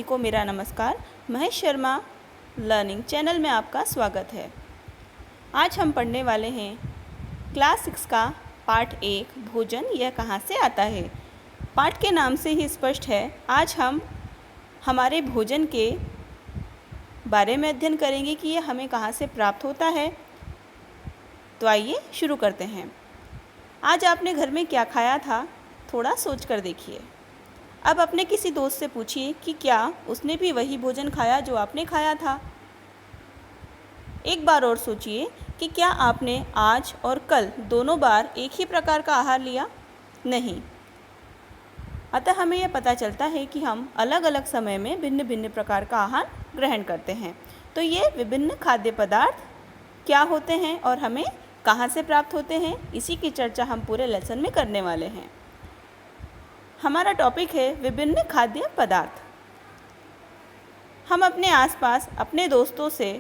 सभी को मेरा नमस्कार। महेश शर्मा लर्निंग चैनल में आपका स्वागत है। आज हम पढ़ने वाले हैं क्लास 6 का पाठ 1 भोजन यह कहाँ से आता है। पाठ के नाम से ही स्पष्ट है, आज हम हमारे भोजन के बारे में अध्ययन करेंगे कि यह हमें कहाँ से प्राप्त होता है। तो आइए शुरू करते हैं। आज आपने घर में क्या खाया था, थोड़ा सोच कर देखिए। अब अपने किसी दोस्त से पूछिए कि क्या उसने भी वही भोजन खाया जो आपने खाया था। एक बार और सोचिए कि क्या आपने आज और कल दोनों बार एक ही प्रकार का आहार लिया? नहीं। अतः हमें यह पता चलता है कि हम अलग अलग समय में भिन्न भिन्न प्रकार का आहार ग्रहण करते हैं। तो ये विभिन्न खाद्य पदार्थ क्या होते हैं और हमें कहाँ से प्राप्त होते हैं, इसी की चर्चा हम पूरे लेसन में करने वाले हैं। हमारा टॉपिक है विभिन्न खाद्य पदार्थ। हम अपने आसपास अपने दोस्तों से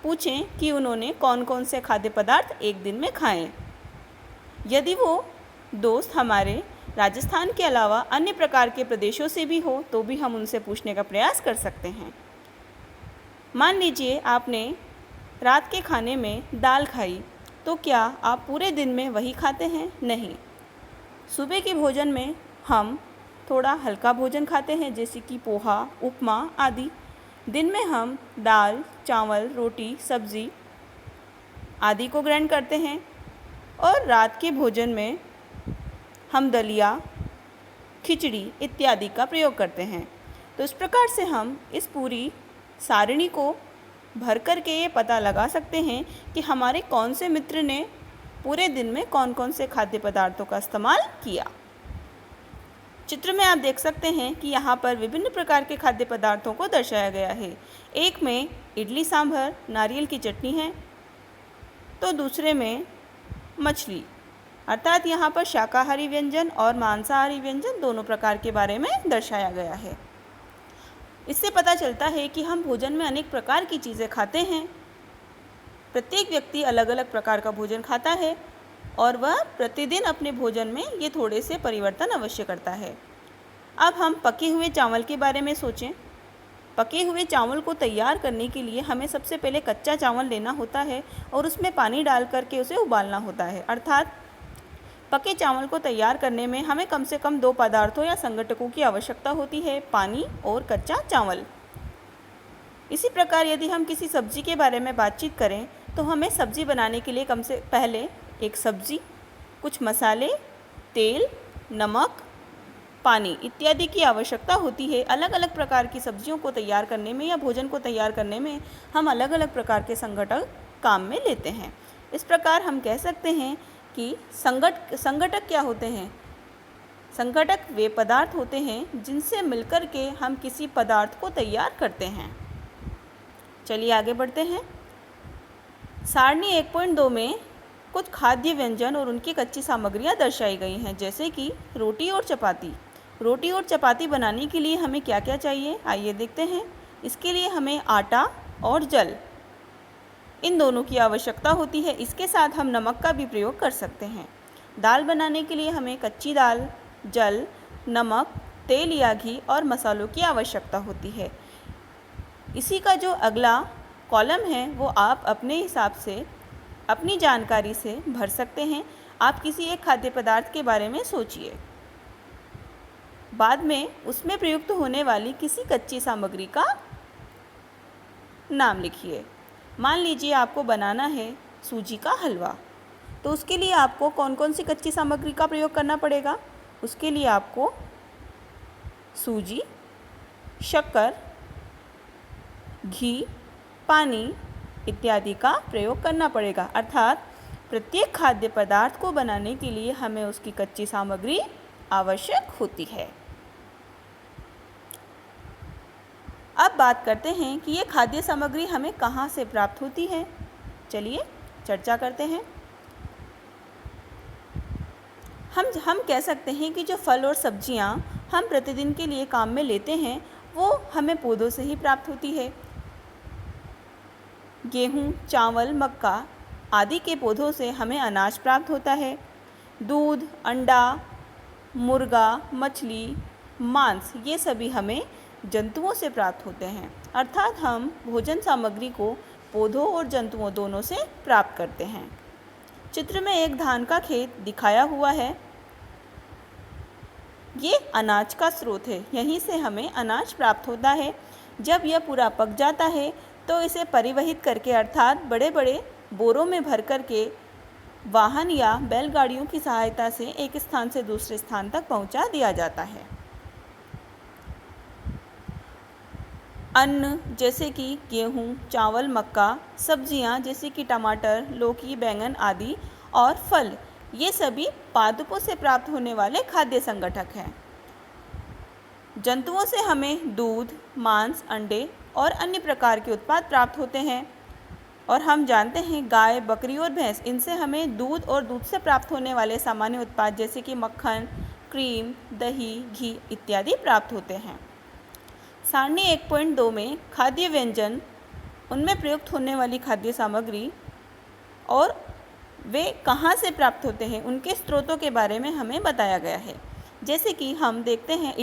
पूछें कि उन्होंने कौन कौन से खाद्य पदार्थ एक दिन में खाएं। यदि वो दोस्त हमारे राजस्थान के अलावा अन्य प्रकार के प्रदेशों से भी हो तो भी हम उनसे पूछने का प्रयास कर सकते हैं। मान लीजिए आपने रात के खाने में दाल खाई, तो क्या आप पूरे दिन में वही खाते हैं? नहीं। सुबह के भोजन में हम थोड़ा हल्का भोजन खाते हैं, जैसे कि पोहा, उपमा आदि। दिन में हम दाल, चावल, रोटी, सब्ज़ी आदि को ग्रहण करते हैं और रात के भोजन में हम दलिया, खिचड़ी इत्यादि का प्रयोग करते हैं। तो इस प्रकार से हम इस पूरी सारणी को भर कर के ये पता लगा सकते हैं कि हमारे कौन से मित्र ने पूरे दिन में कौन कौन से खाद्य पदार्थों का इस्तेमाल किया। चित्र में आप देख सकते हैं कि यहाँ पर विभिन्न प्रकार के खाद्य पदार्थों को दर्शाया गया है। एक में इडली सांभर नारियल की चटनी है, तो दूसरे में मछली, अर्थात यहाँ पर शाकाहारी व्यंजन और मांसाहारी व्यंजन दोनों प्रकार के बारे में दर्शाया गया है। इससे पता चलता है कि हम भोजन में अनेक प्रकार की चीज़ें खाते हैं। प्रत्येक व्यक्ति अलग अलग प्रकार का भोजन खाता है और वह प्रतिदिन अपने भोजन में ये थोड़े से परिवर्तन अवश्य करता है। अब हम पके हुए चावल के बारे में सोचें। पके हुए चावल को तैयार करने के लिए हमें सबसे पहले कच्चा चावल लेना होता है और उसमें पानी डाल करके उसे उबालना होता है। अर्थात पके चावल को तैयार करने में हमें कम से कम 2 पदार्थों या संघटकों की आवश्यकता होती है, पानी और कच्चा चावल। इसी प्रकार यदि हम किसी सब्जी के बारे में बातचीत करें तो हमें सब्जी बनाने के लिए कम से पहले एक सब्जी, कुछ मसाले, तेल, नमक, पानी इत्यादि की आवश्यकता होती है। अलग अलग प्रकार की सब्जियों को तैयार करने में या भोजन को तैयार करने में हम अलग अलग प्रकार के संघटक काम में लेते हैं। इस प्रकार हम कह सकते हैं कि संघटक क्या होते हैं? संघटक वे पदार्थ होते हैं जिनसे मिलकर के हम किसी पदार्थ को तैयार करते हैं। चलिए आगे बढ़ते हैं। सारणी 1.2 में कुछ खाद्य व्यंजन और उनकी कच्ची सामग्रियां दर्शाई गई हैं, जैसे कि रोटी और चपाती। रोटी और चपाती बनाने के लिए हमें क्या क्या चाहिए, आइए देखते हैं। इसके लिए हमें आटा और जल, इन दोनों की आवश्यकता होती है। इसके साथ हम नमक का भी प्रयोग कर सकते हैं। दाल बनाने के लिए हमें कच्ची दाल, जल, नमक, तेल या घी और मसालों की आवश्यकता होती है। इसी का जो अगला कॉलम है वो आप अपने हिसाब से अपनी जानकारी से भर सकते हैं। आप किसी एक खाद्य पदार्थ के बारे में सोचिए, बाद में उसमें प्रयुक्त होने वाली किसी कच्ची सामग्री का नाम लिखिए। मान लीजिए आपको बनाना है सूजी का हलवा, तो उसके लिए आपको कौन कौन सी कच्ची सामग्री का प्रयोग करना पड़ेगा? उसके लिए आपको सूजी, शक्कर, घी, पानी इत्यादि का प्रयोग करना पड़ेगा। अर्थात प्रत्येक खाद्य पदार्थ को बनाने के लिए हमें उसकी कच्ची सामग्री आवश्यक होती है। अब बात करते हैं कि ये खाद्य सामग्री हमें कहाँ से प्राप्त होती है। चलिए चर्चा करते हैं। हम कह सकते हैं कि जो फल और सब्जियां हम प्रतिदिन के लिए काम में लेते हैं वो हमें पौधों से ही प्राप्त होती है। गेहूँ, चावल, मक्का आदि के पौधों से हमें अनाज प्राप्त होता है। दूध, अंडा, मुर्गा, मछली, मांस ये सभी हमें जंतुओं से प्राप्त होते हैं, अर्थात हम भोजन सामग्री को पौधों और जंतुओं दोनों से प्राप्त करते हैं। चित्र में एक धान का खेत दिखाया हुआ है। ये अनाज का स्रोत है, यहीं से हमें अनाज प्राप्त होता है। जब यह पूरा पक जाता है तो इसे परिवहित करके अर्थात बड़े बड़े बोरों में भर करके वाहन या बैलगाड़ियों की सहायता से एक स्थान से दूसरे स्थान तक पहुंचा दिया जाता है। अन्न जैसे कि गेहूं, चावल, मक्का, सब्जियां जैसे कि टमाटर, लौकी, बैंगन आदि और फल, ये सभी पादपों से प्राप्त होने वाले खाद्य संगठक हैं। जंतुओं से हमें दूध, मांस, अंडे और अन्य प्रकार के उत्पाद प्राप्त होते हैं। और हम जानते हैं गाय, बकरी और भैंस, इनसे हमें दूध और दूध से प्राप्त होने वाले सामान्य उत्पाद जैसे कि मक्खन, क्रीम, दही, घी इत्यादि प्राप्त होते हैं। सारणी 1.2 में खाद्य व्यंजन, उनमें प्रयुक्त होने वाली खाद्य सामग्री और वे कहाँ से प्राप्त होते हैं, उनके स्रोतों के बारे में हमें बताया गया है। जैसे कि हम देखते हैं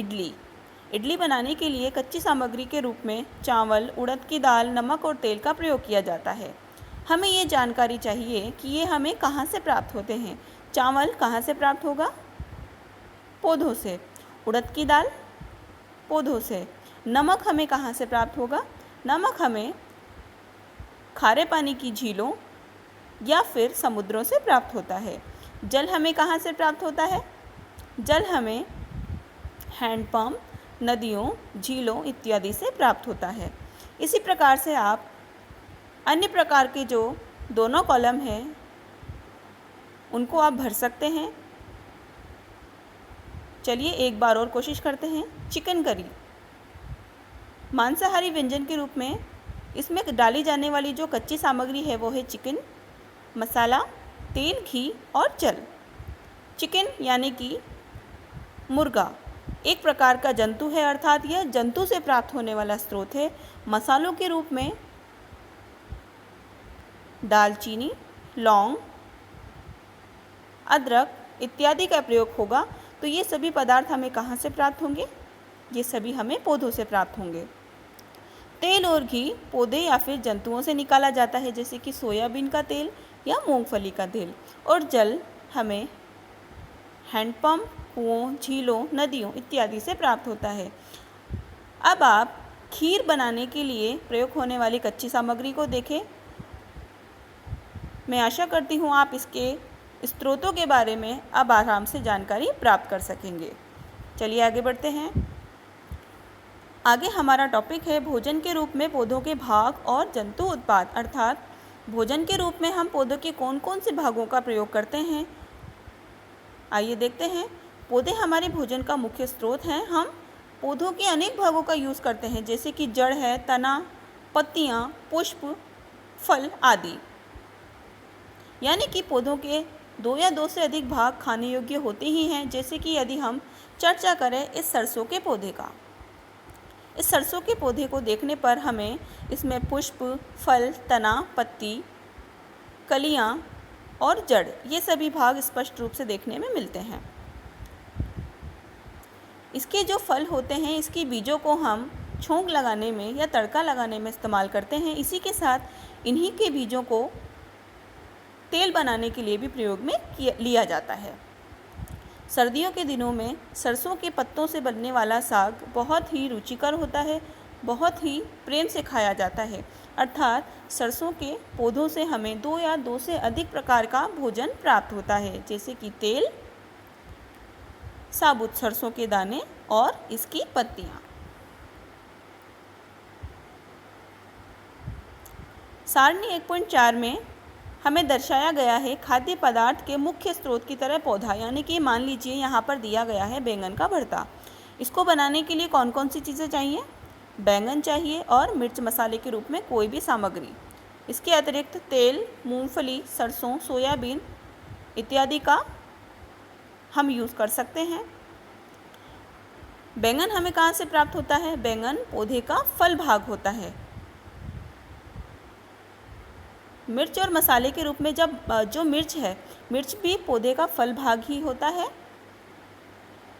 इडली बनाने के लिए कच्ची सामग्री के रूप में चावल, उड़द की दाल, नमक और तेल का प्रयोग किया जाता है। हमें ये जानकारी चाहिए कि ये हमें कहाँ से प्राप्त होते हैं। चावल कहाँ से प्राप्त होगा? पौधों से। उड़द की दाल पौधों से। नमक हमें कहाँ से प्राप्त होगा? नमक हमें खारे पानी की झीलों या फिर समुद्रों से प्राप्त होता है। जल हमें कहाँ से प्राप्त होता है? जल हमें हैंडपंप, नदियों, झीलों इत्यादि से प्राप्त होता है। इसी प्रकार से आप अन्य प्रकार के जो दोनों कॉलम हैं उनको आप भर सकते हैं। चलिए एक बार और कोशिश करते हैं। चिकन करी मांसाहारी व्यंजन के रूप में इसमें डाली जाने वाली जो कच्ची सामग्री है वो है चिकन, मसाला, तेल, घी और जल। चिकन यानी कि मुर्गा एक प्रकार का जंतु है, अर्थात यह जंतु से प्राप्त होने वाला स्रोत है। मसालों के रूप में दालचीनी, लौंग, अदरक इत्यादि का प्रयोग होगा। तो ये सभी पदार्थ हमें कहाँ से प्राप्त होंगे? ये सभी हमें पौधों से प्राप्त होंगे। तेल और घी पौधे या फिर जंतुओं से निकाला जाता है, जैसे कि सोयाबीन का तेल या मूंगफली का तेल। और जल हमें हैंडपंप, कुओं, झीलों, नदियों इत्यादि से प्राप्त होता है। अब आप खीर बनाने के लिए प्रयोग होने वाली कच्ची सामग्री को देखें। मैं आशा करती हूँ आप इसके स्रोतों के बारे में अब आराम से जानकारी प्राप्त कर सकेंगे। चलिए आगे बढ़ते हैं। आगे हमारा टॉपिक है भोजन के रूप में पौधों के भाग और जंतु उत्पाद, अर्थात भोजन के रूप में हम पौधों के कौन कौन से भागों का प्रयोग करते हैं। आइए देखते हैं। पौधे हमारे भोजन का मुख्य स्रोत हैं। हम पौधों के अनेक भागों का यूज़ करते हैं, जैसे कि जड़ है, तना, पत्तियाँ, पुष्प, फल आदि। यानी कि पौधों के 2 या 2 से अधिक भाग खाने योग्य होते ही हैं। जैसे कि यदि हम चर्चा करें इस सरसों के पौधे का, इस सरसों के पौधे को देखने पर हमें इसमें पुष्प, फल, तना, पत्ती, कलियाँ और जड़ ये सभी भाग स्पष्ट रूप से देखने में मिलते हैं। इसके जो फल होते हैं, इसके बीजों को हम छोंक लगाने में या तड़का लगाने में इस्तेमाल करते हैं। इसी के साथ इन्हीं के बीजों को तेल बनाने के लिए भी प्रयोग में लिया जाता है। सर्दियों के दिनों में सरसों के पत्तों से बनने वाला साग बहुत ही रुचिकर होता है, बहुत ही प्रेम से खाया जाता है। अर्थात सरसों के पौधों से हमें 2 या 2 से अधिक प्रकार का भोजन प्राप्त होता है, जैसे कि तेल, साबुत सरसों के दाने और इसकी पत्तियाँ। सारणी 1.4 में हमें दर्शाया गया है खाद्य पदार्थ के मुख्य स्रोत की तरह पौधा, यानी कि मान लीजिए यहाँ पर दिया गया है बैंगन का भरता। इसको बनाने के लिए कौन कौन सी चीज़ें चाहिए? बैंगन चाहिए और मिर्च मसाले के रूप में कोई भी सामग्री। इसके अतिरिक्त तेल, मूंगफली, सरसों, सोयाबीन इत्यादि का हम यूज़ कर सकते हैं। बैंगन हमें कहाँ से प्राप्त होता है? बैंगन पौधे का फल भाग होता है। मिर्च और मसाले के रूप में जब जो मिर्च है, मिर्च भी पौधे का फल भाग ही होता है।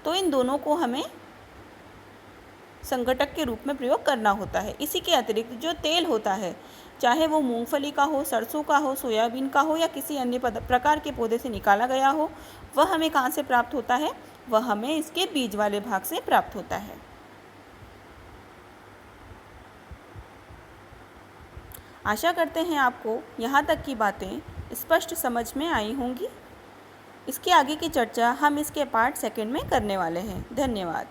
तो इन दोनों को हमें संघटक के रूप में प्रयोग करना होता है। इसी के अतिरिक्त जो तेल होता है, चाहे वो मूंगफली का हो, सरसों का हो, सोयाबीन का हो या किसी अन्य प्रकार के पौधे से निकाला गया हो, वह हमें कहाँ से प्राप्त होता है? वह हमें इसके बीज वाले भाग से प्राप्त होता है। आशा करते हैं आपको यहाँ तक की बातें स्पष्ट समझ में आई होंगी। इसके आगे की चर्चा हम इसके पार्ट सेकंड में करने वाले हैं। धन्यवाद।